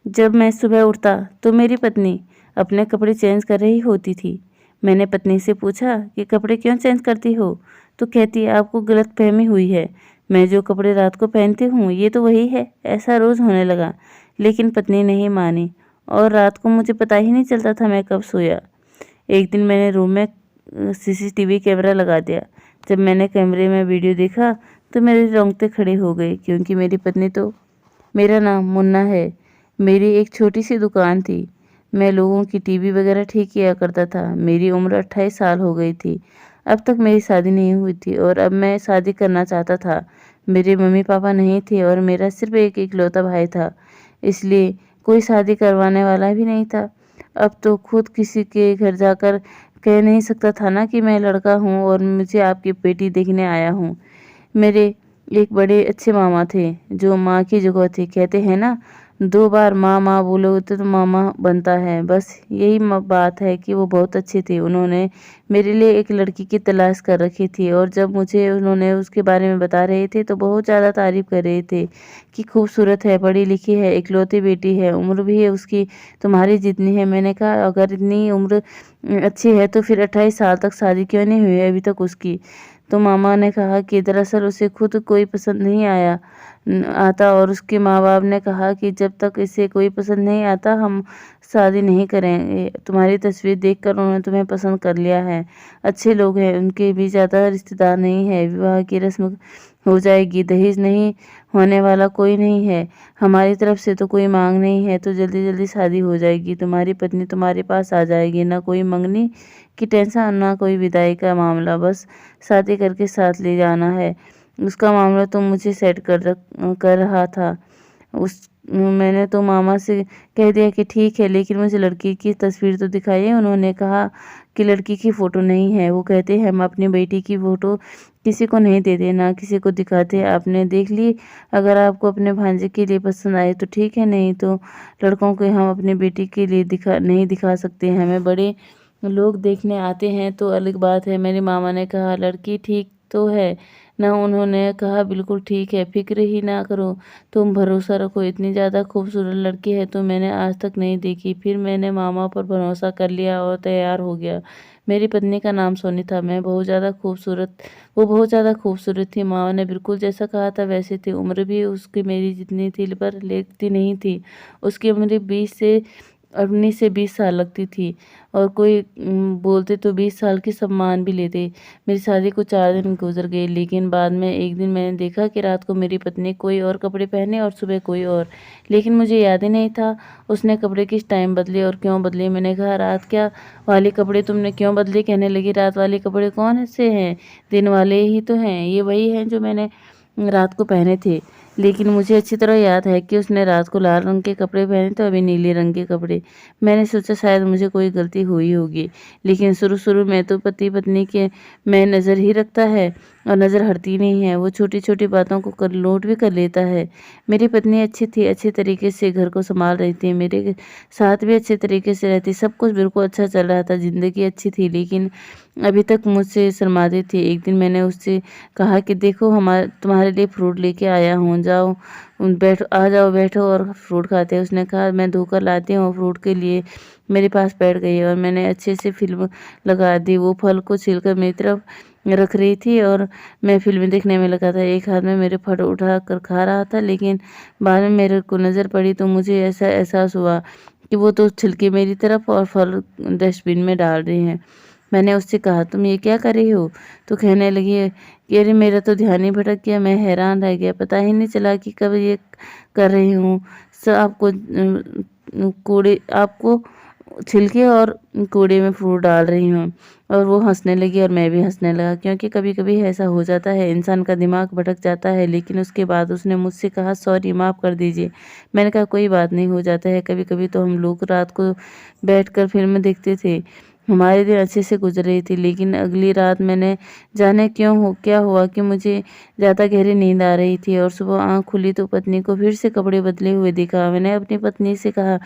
जब मैं सुबह उठता तो मेरी पत्नी अपने कपड़े चेंज कर रही होती थी। मैंने पत्नी से पूछा कि कपड़े क्यों चेंज करती हो? तो कहती आपको गलतफहमी हुई है। मैं जो कपड़े रात को पहनती हूँ ये तो वही है। ऐसा रोज़ होने लगा। लेकिन पत्नी नहीं मानी और रात को मुझे पता ही नहीं चलता था मैं कब सोया। एक दिन मैंने रूम में सीसीटीवी कैमरा लगा दिया। जब मैंने कैमरे में वीडियो देखा तो मेरे रोंगटे खड़े हो गए, क्योंकि मेरी पत्नी तो मेरा नाम मुन्ना है। मेरी एक छोटी सी दुकान थी। मैं लोगों की टीवी वगैरह ठीक किया करता था। मेरी उम्र 28 साल हो गई थी। अब तक मेरी शादी नहीं हुई थी और अब मैं शादी करना चाहता था। मेरे मम्मी पापा नहीं थे और मेरा सिर्फ एक इकलौता भाई था, इसलिए कोई शादी करवाने वाला भी नहीं था। अब तो खुद किसी के घर जाकर कह नहीं सकता था ना कि मैं लड़का हूँ और मुझे आपकी बेटी देखने आया हूँ। मेरे एक बड़े अच्छे मामा थे जो माँ की जगह थे। कहते हैं ना, 2 बार माँ माँ बोलो तो मामा बनता है। बस यही बात है कि वो बहुत अच्छे थे। उन्होंने मेरे लिए एक लड़की की तलाश कर रखी थी और जब मुझे उन्होंने उसके बारे में बता रहे थे तो बहुत ज़्यादा तारीफ़ कर रहे थे कि खूबसूरत है, पढ़ी लिखी है, इकलौती बेटी है, उम्र भी है उसकी तुम्हारी जितनी है। मैंने कहा अगर इतनी उम्र अच्छी है तो फिर 28 साल तक शादी क्यों नहीं हुई अभी तक उसकी? तो मामा ने कहा कि दरअसल उसे खुद कोई पसंद नहीं आता और उसके माँ-बाप ने कहा कि जब तक इसे कोई पसंद नहीं आता हम शादी नहीं करेंगे। तुम्हारी तस्वीर देखकर उन्होंने तुम्हें पसंद कर लिया है। अच्छे लोग हैं, उनके भी ज़्यादा रिश्तेदार नहीं है। विवाह की रस्म हो जाएगी, दहेज नहीं होने वाला कोई नहीं है। हमारी तरफ से तो कोई माँग नहीं है, तो जल्दी-जल्दी शादी हो जाएगी। तुम्हारी पत्नी तुम्हारे पास आ जाएगी, ना कोई मंगनी की टेंशन, ना कोई विदाई का मामला, बस शादी करके साथ ले जाना है। उसका मामला तो मुझे सेट कर रहा था। उस मैंने तो मामा से कह दिया कि ठीक है, लेकिन मुझे लड़की की तस्वीर तो दिखाइए। उन्होंने कहा कि लड़की की फ़ोटो नहीं है। वो कहते हैं हम अपनी बेटी की फ़ोटो किसी को नहीं देते, ना किसी को दिखाते। आपने देख ली, अगर आपको अपने भांजे के लिए पसंद आए तो ठीक है, नहीं तो लड़कों को हम अपनी बेटी के लिए नहीं दिखा सकते। हमें बड़े लोग देखने आते हैं तो अलग बात है। मेरे मामा ने कहा लड़की ठीक तो है ना? उन्होंने कहा बिल्कुल ठीक है, फ़िक्र ही ना करो, तुम भरोसा रखो। इतनी ज़्यादा खूबसूरत लड़की है तो मैंने आज तक नहीं देखी। फिर मैंने मामा पर भरोसा कर लिया और तैयार हो गया। मेरी पत्नी का नाम सोनी था। वो बहुत ज़्यादा खूबसूरत थी। मामा ने बिल्कुल जैसा कहा था वैसे थी। उम्र भी उसकी मेरी जितनी थी पर लगती नहीं थी। उसकी उम्र 19 से 20 साल लगती थी और कोई बोलते तो 20 साल की सम्मान भी लेते। मेरी शादी को 4 दिन गुज़र गए, लेकिन बाद में एक दिन मैंने देखा कि रात को मेरी पत्नी कोई और कपड़े पहने और सुबह कोई और। लेकिन मुझे याद ही नहीं था उसने कपड़े किस टाइम बदले और क्यों बदले। मैंने कहा रात क्या वाले कपड़े तुमने क्यों बदले? कहने लगी रात वाले कपड़े कौन से हैं? दिन वाले ही तो हैं। ये वही हैं जो मैंने रात को पहने थे। लेकिन मुझे अच्छी तरह याद है कि उसने रात को लाल रंग के कपड़े पहने थे, अभी नीले रंग के कपड़े। मैंने सोचा शायद मुझे कोई गलती हुई होगी, लेकिन शुरू-शुरू में तो पति-पत्नी के में नज़र ही रखता है और नज़र हटती नहीं है। वो छोटी-छोटी बातों को कर नोट भी कर लेता है। मेरी पत्नी अच्छी थी, अच्छे तरीके से घर को सँभाल रही थी, मेरे साथ भी अच्छे तरीके से रहती, सब कुछ बिल्कुल अच्छा चल रहा था, ज़िंदगी अच्छी थी, लेकिन अभी तक मुझसे शर्माती थी। एक दिन मैंने उससे कहा कि देखो तुम्हारे लिए फ्रूट लेके आया हूँ, आ जाओ बैठो और फ्रूट खाते हैं। उसने कहा मैं धोकर लाती हूँ फ्रूट के लिए। मेरे पास बैठ गई और मैंने अच्छे से फ़िल्म लगा दी। वो फल को छीलकर मेरी तरफ रख रही थी और मैं फ़िल्म देखने में लगा था। एक हाथ में मेरे फल उठा कर खा रहा था, लेकिन बाद में मेरे को नज़र पड़ी तो मुझे ऐसा एहसास हुआ कि वो तो छिलके मेरी तरफ और फल डस्टबिन में डाल रही हैं। मैंने उससे कहा तुम ये क्या कर रही हो? तो कहने लगी कि अरे मेरा तो ध्यान ही भटक गया, मैं हैरान रह गया, पता ही नहीं चला कि कब ये कर रही हूँ। आपको छिलके और कूड़े में फ्रूट डाल रही हूँ। और वो हंसने लगी और मैं भी हंसने लगा, क्योंकि कभी-कभी ऐसा हो जाता है, इंसान का दिमाग भटक जाता है। लेकिन उसके बाद उसने मुझसे कहा सॉरी, माफ़ कर दीजिए। मैंने कहा कोई बात नहीं, हो जाता है कभी-कभी। तो हम लोग रात को बैठकर फ़िल्म देखते थे। हमारे दिन अच्छे से गुजर रही थी, लेकिन अगली रात मैंने जाने क्या हुआ कि मुझे ज़्यादा गहरी नींद आ रही थी और सुबह आँख खुली तो पत्नी को फिर से कपड़े बदले हुए दिखा। मैंने अपनी पत्नी से कहा,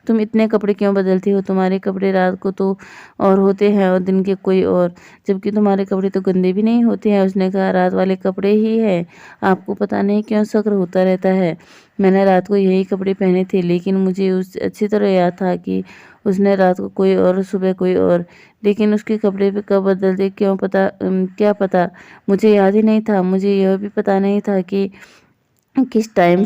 तुम इतने कपड़े क्यों बदलती हो? तुम्हारे कपड़े रात को तो और होते हैं और दिन के कोई और, जबकि तुम्हारे कपड़े तो गंदे भी नहीं होते हैं। उसने कहा, रात वाले कपड़े ही है, आपको पता नहीं क्यों शक होता रहता है। मैंने रात को यही कपड़े पहने थे, लेकिन मुझे उस अच्छी तरह याद था कि उसने रात को कोई और सुबह कोई और, लेकिन उसके कपड़े पे कब बदल दे क्या पता, मुझे याद ही नहीं था। मुझे यह भी पता नहीं था कि किस टाइम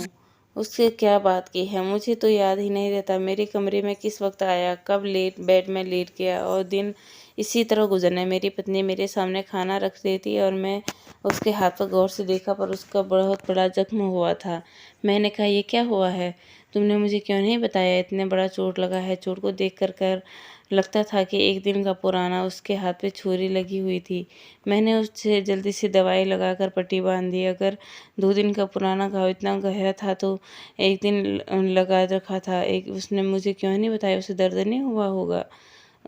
उससे क्या बात की है, मुझे तो याद ही नहीं रहता। मेरे कमरे में किस वक्त आया, कब लेट बेड में लेट गया और दिन इसी तरह गुजरने। मेरी पत्नी मेरे सामने खाना रख देती और मैं उसके हाथ पर गौर से देखा, पर उसका बहुत बड़ा जख्म हुआ था। मैंने कहा, ये क्या हुआ है? तुमने मुझे क्यों नहीं बताया? इतने बड़ा चोट लगा है। चोट को देख कर लगता था कि एक दिन का पुराना। उसके हाथ पे छुरी लगी हुई थी। मैंने उससे जल्दी से दवाई लगाकर पट्टी बांध दी। अगर 2 दिन का पुराना घाव इतना गहरा था तो एक दिन लगा रखा था। एक उसने मुझे क्यों नहीं बताया? उसे दर्द नहीं हुआ होगा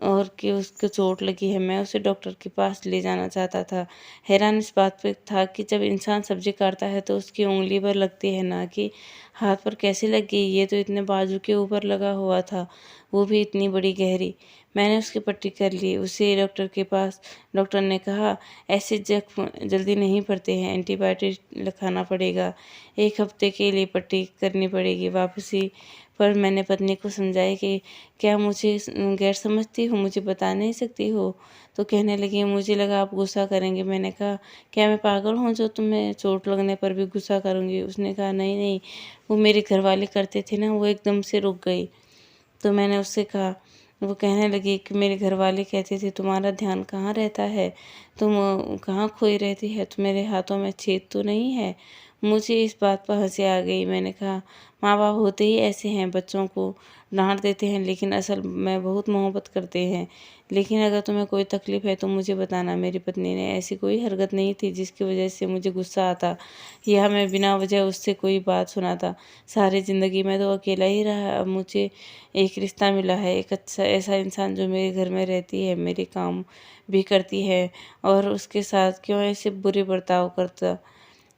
और कि उसको चोट लगी है। मैं उसे डॉक्टर के पास ले जाना चाहता था। हैरान इस बात पे था कि जब इंसान सब्जी काटता है तो उसकी उंगली पर लगती है, ना कि हाथ पर कैसे लग गई। ये तो इतने बाजू के ऊपर लगा हुआ था, वो भी इतनी बड़ी गहरी। मैंने उसकी पट्टी कर ली, उसे डॉक्टर के पास। डॉक्टर ने कहा, ऐसे जख्म जल्दी नहीं भरते हैं, एंटीबायोटिक खाना पड़ेगा, 1 हफ्ते के लिए पट्टी करनी पड़ेगी। वापसी पर मैंने पत्नी को समझाया कि क्या मुझे गैर समझती हो, मुझे बता नहीं सकती हो? तो कहने लगी, मुझे लगा आप गुस्सा करेंगे। मैंने कहा, क्या मैं पागल हूँ जो तुम्हें चोट लगने पर भी गुस्सा करूँगी? उसने कहा, नहीं नहीं, वो मेरे घर वाले करते थे ना। वो एकदम से रुक गई। तो मैंने उससे कहा, वो कहने लगी कि मेरे घर वाले कहते थे, तुम्हारा ध्यान कहाँ रहता है, तुम कहाँ खोई रहती है, तुम्हारे हाथों में छेद तो नहीं है? मुझे इस बात पर हंसी आ गई। मैंने कहा, माँ बाप होते ही ऐसे हैं, बच्चों को डांट देते हैं लेकिन असल में बहुत मोहब्बत करते हैं। लेकिन अगर तुम्हें कोई तकलीफ है तो मुझे बताना। मेरी पत्नी ने ऐसी कोई हरकत नहीं थी जिसकी वजह से मुझे गुस्सा आता या मैं बिना वजह उससे कोई बात सुनाता। सारी ज़िंदगी में तो अकेला ही रहा। अब मुझे एक रिश्ता मिला है, एक अच्छा ऐसा इंसान जो मेरे घर में रहती है, मेरे काम भी करती है, और उसके साथ क्यों ऐसे बुरे बर्ताव करता।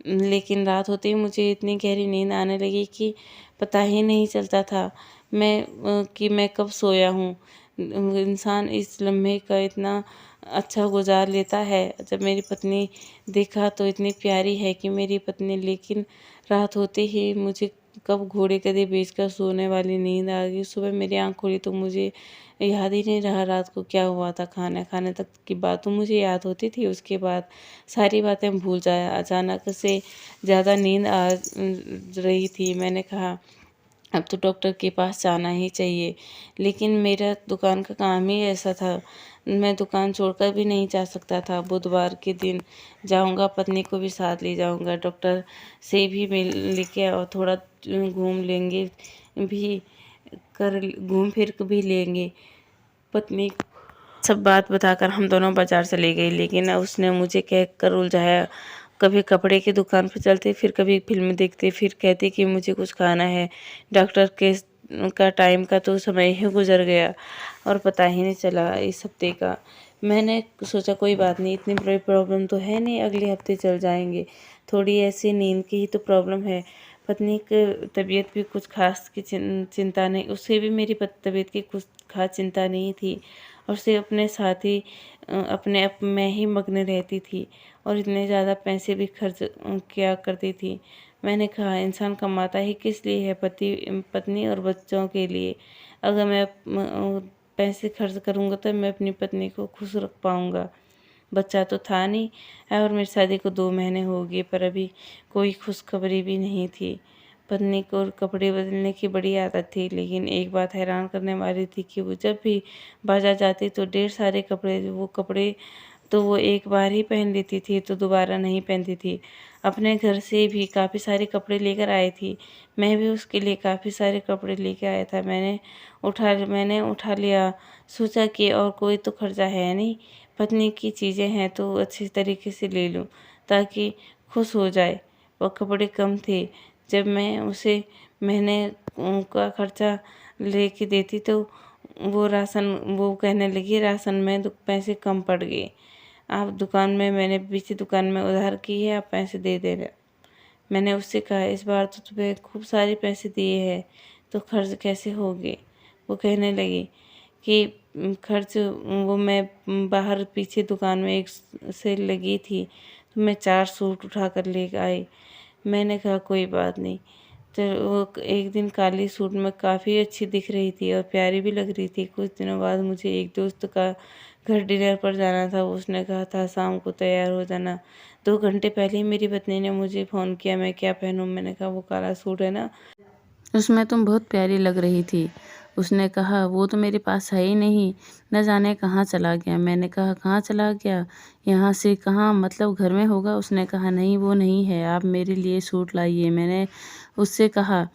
लेकिन रात होते ही मुझे इतनी गहरी नींद आने लगी कि पता ही नहीं चलता था कि मैं कब सोया हूँ। इंसान इस लम्हे का इतना अच्छा गुजार लेता है। जब मेरी पत्नी देखा तो इतनी प्यारी है कि मेरी पत्नी, लेकिन रात होते ही मुझे कब घोड़े गधे बेचकर सोने वाली नींद आ गई। सुबह मेरी आँख खुली तो मुझे याद ही नहीं रहा रात को क्या हुआ था। खाना खाने तक की बात तो मुझे याद होती थी, उसके बाद सारी बातें भूल जाया। अचानक से ज़्यादा नींद आ रही थी। मैंने कहा, अब तो डॉक्टर के पास जाना ही चाहिए, लेकिन मेरा दुकान का काम ही ऐसा था, मैं दुकान छोड़कर भी नहीं जा सकता था। बुधवार के दिन जाऊंगा, पत्नी को भी साथ ले जाऊंगा, डॉक्टर से भी मिल लेके और थोड़ा घूम लेंगे भी, कर घूम फिर भी लेंगे। पत्नी सब बात बताकर हम दोनों बाजार चले गए, लेकिन उसने मुझे कह कर उलझाया। कभी कपड़े की दुकान पर चलते, फिर कभी फिल्म देखते, फिर कहते कि मुझे कुछ खाना है। डॉक्टर के का टाइम का तो समय ही गुजर गया और पता ही नहीं चला इस हफ्ते का। मैंने सोचा कोई बात नहीं, इतनी बड़ी प्रॉब्लम तो है नहीं, अगले हफ्ते चल जाएंगे। थोड़ी ऐसी नींद की ही तो प्रॉब्लम है। पत्नी की तबीयत भी कुछ खास की चिंता नहीं, उससे भी मेरी तबीयत की कुछ खास चिंता नहीं थी, और उसे अपने साथ ही अपने आप में ही मग्न रहती थी और इतने ज़्यादा पैसे भी खर्च किया करती थी। मैंने कहा, इंसान कमाता ही किस लिए है? पत्नी और बच्चों के लिए। अगर मैं पैसे खर्च करूँगा तो मैं अपनी पत्नी को खुश रख पाऊँगा। बच्चा तो था नहीं और मेरी शादी को 2 महीने हो गए, पर अभी कोई खुशखबरी भी नहीं थी। पत्नी को कपड़े बदलने की बड़ी आदत थी, लेकिन एक बात हैरान करने वाली थी कि वो जब भी बाजार जाती तो ढेर सारे कपड़े तो वो एक बार ही पहन लेती थी, तो दोबारा नहीं पहनती थी। अपने घर से भी काफ़ी सारे कपड़े लेकर आई थी। मैं भी उसके लिए काफ़ी सारे कपड़े लेके आया था। मैंने उठा लिया, सोचा कि और कोई तो खर्चा है नहीं, पत्नी की चीज़ें हैं तो अच्छे तरीके से ले लूँ ताकि खुश हो जाए। और कपड़े कम थे। जब मैं उसे महीने का खर्चा लेके देती तो वो कहने लगी राशन में पैसे कम पड़ गए, आप दुकान में, मैंने पीछे दुकान में उधार की है, आप पैसे दे दे रहे। मैंने उससे कहा इस बार तो तुम्हें खूब सारे पैसे दिए हैं तो खर्च कैसे होगे। वो कहने लगी कि खर्च, वो मैं बाहर पीछे दुकान में एक सेल लगी थी तो मैं 4 सूट उठा कर ले आई। मैंने कहा कोई बात नहीं। तो वो एक दिन काली सूट में काफ़ी अच्छी दिख रही थी और प्यारी भी लग रही थी। कुछ दिनों बाद मुझे एक दोस्त का घर डिनर पर जाना था, उसने कहा था शाम को तैयार हो जाना। 2 घंटे पहले ही मेरी पत्नी ने मुझे फ़ोन किया, मैं क्या पहनूँ? मैंने कहा वो काला सूट है ना। उसमें तुम बहुत प्यारी लग रही थी। उसने कहा वो तो मेरे पास है ही नहीं, न जाने कहाँ चला गया। मैंने कहा कहाँ चला गया? यहाँ से कहाँ, मतलब घर में होगा? उसने कहा नहीं वो नहीं है, आप मेरे लिए सूट लाइए। मैंने उससे कहा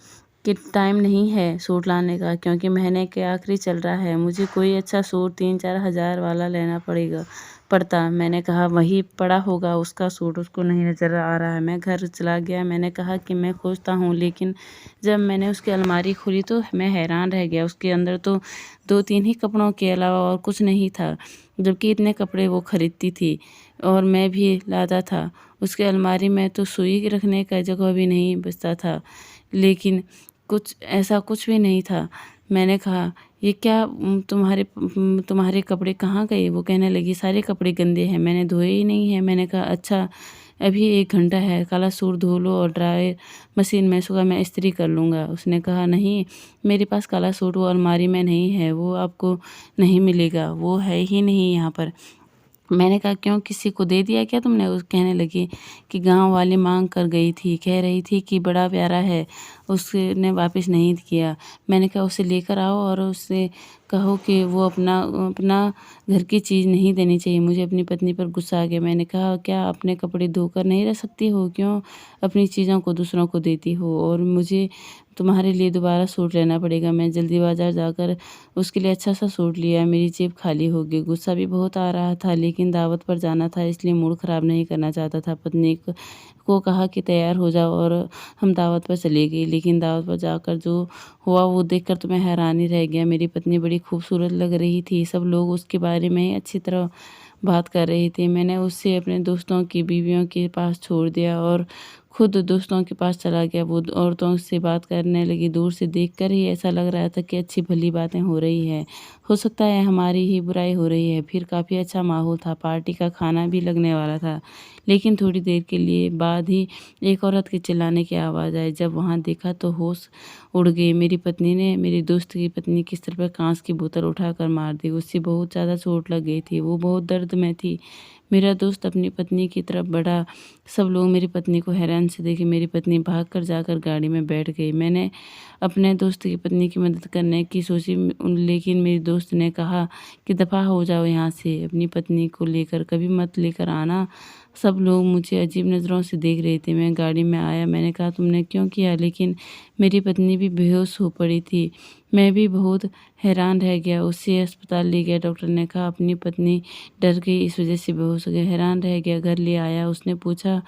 कि टाइम नहीं है सूट लाने का, क्योंकि महीने के आखिरी चल रहा है, मुझे कोई अच्छा सूट 3-4 हज़ार वाला लेना पड़ता। मैंने कहा वही पड़ा होगा उसका सूट, उसको नहीं नज़र आ रहा है। मैं घर चला गया। मैंने कहा कि मैं खोजता हूँ, लेकिन जब मैंने उसकी अलमारी खोली तो मैं हैरान रह गया। उसके अंदर तो 2-3 ही कपड़ों के अलावा और कुछ नहीं था, जबकि इतने कपड़े वो खरीदती थी और मैं भी लाता था। उसके अलमारी में तो सुई रखने का जगह भी नहीं बचता था, लेकिन कुछ भी नहीं था। मैंने कहा ये क्या, तुम्हारे कपड़े कहाँ गए? वो कहने लगी सारे कपड़े गंदे हैं, मैंने धोए ही नहीं हैं। मैंने कहा अच्छा, अभी 1 घंटा है, काला सूट धो लो और ड्रायर मशीन में सुबह मैं इस्त्री कर लूँगा। उसने कहा नहीं, मेरे पास काला सूट वो अलमारी में नहीं है, वो आपको नहीं मिलेगा, वो है ही नहीं यहाँ पर। मैंने कहा क्यों, किसी को दे दिया क्या तुमने? उस कहने लगी कि गांव वाली मांग कर गई थी, कह रही थी कि बड़ा प्यारा है, उसने वापस नहीं किया। मैंने कहा उसे लेकर आओ और उससे कहो कि वो अपना अपना घर की चीज़ नहीं देनी चाहिए। मुझे अपनी पत्नी पर गुस्सा आ गया। मैंने कहा क्या अपने कपड़े धोकर नहीं रख सकती हो? क्यों अपनी चीज़ों को दूसरों को देती हो? और मुझे तुम्हारे लिए दोबारा सूट लेना पड़ेगा। मैं जल्दी बाज़ार जाकर उसके लिए अच्छा सा सूट लिया। मेरी जेब खाली हो गई। गुस्सा भी बहुत आ रहा था, लेकिन दावत पर जाना था इसलिए मूड ख़राब नहीं करना चाहता था। पत्नी को कहा कि तैयार हो जाओ और हम दावत पर चले गए। लेकिन दावत पर जाकर जो हुआ वो देखकर तो मैं हैरान ही रह गया। मेरी पत्नी बड़ी खूबसूरत लग रही थी। सब लोग उसके बारे में अच्छी तरह बात कर रहे थे। मैंने उससे अपने दोस्तों की बीवियों के पास छोड़ दिया और खुद दोस्तों के पास चला गया। वो औरतों से बात करने लगी। दूर से देखकर ही ऐसा लग रहा था कि अच्छी भली बातें हो रही है, हो सकता है हमारी ही बुराई हो रही है। फिर काफ़ी अच्छा माहौल था, पार्टी का खाना भी लगने वाला था। लेकिन थोड़ी देर के लिए बाद ही एक औरत के चिल्लाने की आवाज़ आई। जब वहाँ देखा तो होश उड़ गई। मेरी पत्नी ने मेरी दोस्त की पत्नी के सिर पर कांच की बोतल उठाकर मार दी। उससे बहुत ज़्यादा चोट लग गई थी, वो बहुत दर्द में थी। मेरा दोस्त अपनी पत्नी की तरफ बढ़ा। सब लोग मेरी पत्नी को हैरान से देखे। मेरी पत्नी भागकर जाकर गाड़ी में बैठ गई। मैंने अपने दोस्त की पत्नी की मदद करने की सोची, लेकिन मेरी दोस्त ने कहा कि दफ़ा हो जाओ यहाँ से, अपनी पत्नी को लेकर कभी मत लेकर आना। सब लोग मुझे अजीब नज़रों से देख रहे थे। मैं गाड़ी में आया। मैंने कहा तुमने क्यों किया? लेकिन मेरी पत्नी भी बेहोश हो पड़ी थी। मैं भी बहुत हैरान रह गया। उसे अस्पताल ले गया। डॉक्टर ने कहा अपनी पत्नी डर गई, इस वजह से बेहोश हो गया। हैरान रह गया। घर ले आया। उसने पूछा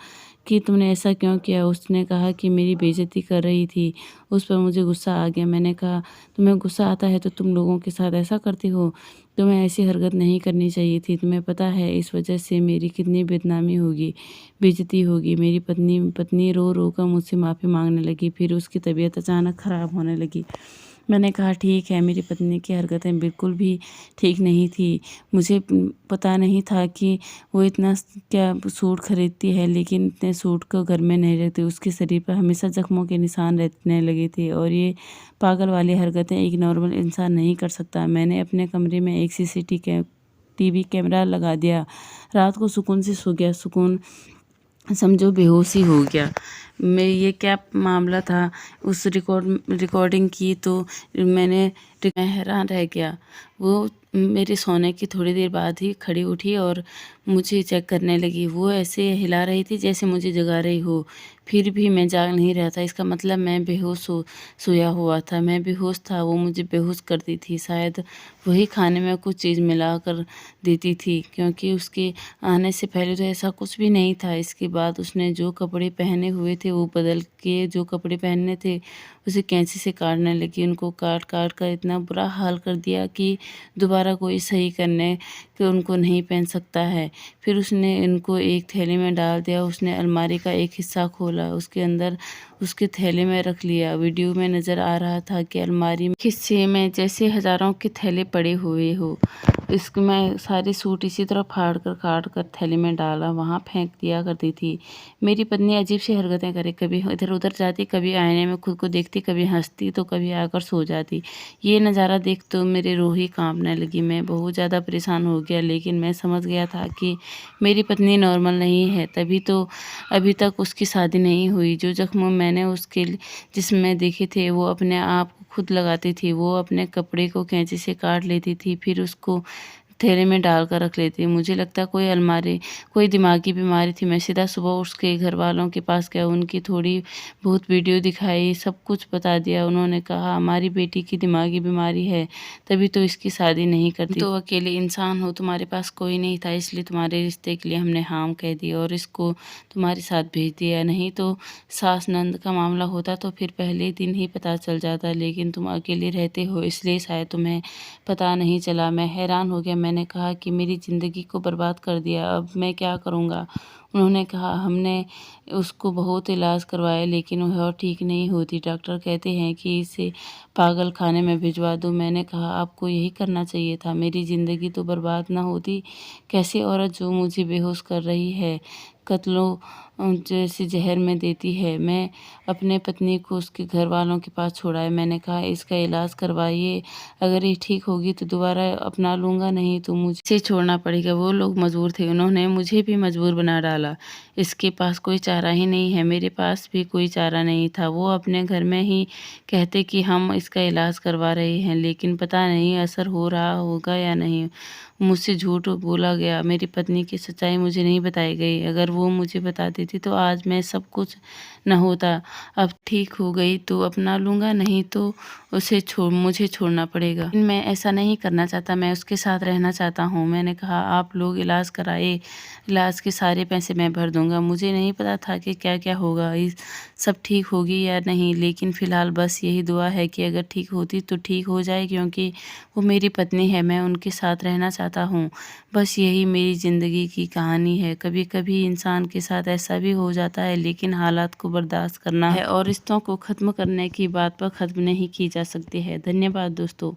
कि तुमने ऐसा क्यों किया? उसने कहा कि मेरी बेइज्जती कर रही थी। उस पर मुझे गुस्सा आ गया। मैंने कहा तुम्हें गुस्सा आता है तो तुम लोगों के साथ ऐसा करती हो? तुम्हें ऐसी हरकत नहीं करनी चाहिए थी। तुम्हें पता है इस वजह से मेरी कितनी बदनामी होगी, बेइज्जती होगी। मेरी पत्नी रो रो कर मुझसे माफ़ी मांगने लगी। फिर उसकी तबीयत अचानक ख़राब होने लगी। मैंने कहा ठीक है, मेरी पत्नी की हरकतें बिल्कुल भी ठीक नहीं थी। मुझे पता नहीं था कि वो इतना क्या सूट खरीदती है, लेकिन इतने सूट को घर में नहीं रखती। उसके शरीर पर हमेशा जख्मों के निशान रहने लगे थे और ये पागल वाली हरकतें एक नॉर्मल इंसान नहीं कर सकता। मैंने अपने कमरे में एक टीवी कैमरा लगा दिया। रात को सुकून से सो गया। सुकून समझो बेहोशी हो गया। मैं ये क्या मामला था, उस रिकॉर्डिंग की तो मैं हैरान रह गया। वो मेरे सोने की थोड़ी देर बाद ही खड़ी उठी और मुझे चेक करने लगी। वो ऐसे हिला रही थी जैसे मुझे जगा रही हो। फिर भी मैं जाग नहीं रहा था। इसका मतलब मैं बेहोश सोया हुआ था। मैं बेहोश था, वो मुझे बेहोश करती थी। शायद वही खाने में कुछ चीज़ मिला कर देती थी, क्योंकि उसके आने से पहले तो ऐसा कुछ भी नहीं था। इसके बाद उसने जो कपड़े पहने हुए थे वो बदल के जो कपड़े पहनने थे उसे कैंची से काटने लगी। उनको काट काट कर इतना बुरा हाल कर दिया कि दोबारा कोई सही करने कि उनको नहीं पहन सकता है। फिर उसने इनको एक थैली में डाल दिया। उसने अलमारी का एक हिस्सा खोला, उसके अंदर उसके थैले में रख लिया। वीडियो में नज़र आ रहा था कि अलमारी में हिस्से में जैसे हज़ारों के थैले पड़े हुए हो। इसको मैं सारे सूट इसी तरह फाड़ कर काट कर थैली में डाला, वहाँ फेंक दिया करती थी। मेरी पत्नी अजीब सी हरकतें करे, कभी इधर उधर जाती, कभी आईने में खुद को देखती, कभी हंसती तो कभी आकर सो जाती। ये नज़ारा देख तो मेरी रूह ही कांपने लगी। मैं बहुत ज़्यादा परेशान हो गया, लेकिन मैं समझ गया था कि मेरी पत्नी नॉर्मल नहीं है। तभी तो अभी तक उसकी शादी नहीं हुई। जो ज़ख्म मैंने उसके जिस्म में देखे थे वो अपने आप को खुद लगाती थी। वो अपने कपड़े को कैंची से काट लेती थी, फिर उसको थैले में डाल कर रख लेती। मुझे लगता कोई दिमागी बीमारी थी। मैं सीधा सुबह उसके घर वालों के पास गया, उनकी थोड़ी बहुत वीडियो दिखाई, सब कुछ बता दिया। उन्होंने कहा हमारी बेटी की दिमागी बीमारी है, तभी तो इसकी शादी नहीं करती। तो अकेले इंसान हो, तुम्हारे पास कोई नहीं था, इसलिए तुम्हारे रिश्ते के लिए हमने हाँ कह दी और इसको तुम्हारे साथ भेज दिया। नहीं तो सास नंद का मामला होता तो फिर पहले दिन ही पता चल जाता, लेकिन तुम अकेले रहते हो इसलिए शायद तुम्हें पता नहीं चला। मैं हैरान हो गया। मैंने कहा कि मेरी ज़िंदगी को बर्बाद कर दिया, अब मैं क्या करूँगा? उन्होंने कहा हमने उसको बहुत इलाज करवाया लेकिन वह और ठीक नहीं होती। डॉक्टर कहते हैं कि इसे पागल खाने में भिजवा दो। मैंने कहा आपको यही करना चाहिए था, मेरी ज़िंदगी तो बर्बाद ना होती। कैसी औरत जो मुझे बेहोश कर रही है, कत्लों जैसे जहर में देती है। मैं अपने पत्नी को उसके घर वालों के पास छोड़ा। मैंने कहा इसका इलाज करवाइए, अगर ये ठीक होगी तो दोबारा अपना लूँगा, नहीं तो मुझे छोड़ना पड़ेगा। वो लोग मजबूर थे, उन्होंने मुझे भी मजबूर बना डाला। इसके पास कोई चारा ही नहीं है, मेरे पास भी कोई चारा नहीं था। वो अपने घर में ही कहते कि हम इसका इलाज करवा रहे हैं, लेकिन पता नहीं असर हो रहा होगा या नहीं। मुझसे झूठ बोला गया, मेरी पत्नी की सच्चाई मुझे नहीं बताई गई। अगर वो मुझे बता देती तो आज मैं सब कुछ न होता। अब ठीक हो गई तो अपना लूँगा, नहीं तो मुझे छोड़ना पड़ेगा। लेकिन मैं ऐसा नहीं करना चाहता, मैं उसके साथ रहना चाहता हूँ। मैंने कहा आप लोग इलाज कराए, इलाज के सारे पैसे मैं भर दूँगा। मुझे नहीं पता था कि क्या-क्या होगा, इस सब ठीक होगी या नहीं, लेकिन फ़िलहाल बस यही दुआ है कि अगर ठीक होती तो ठीक हो जाए, क्योंकि वो मेरी पत्नी है, मैं उनके साथ रहना चाहता हूँ। बस यही मेरी ज़िंदगी की कहानी है। कभी-कभी इंसान के साथ ऐसा भी हो जाता है, लेकिन हालात को बर्दाश्त करना है और रिश्तों को ख़त्म करने की बात पर ख़त्म नहीं की जा सकती है। धन्यवाद दोस्तों।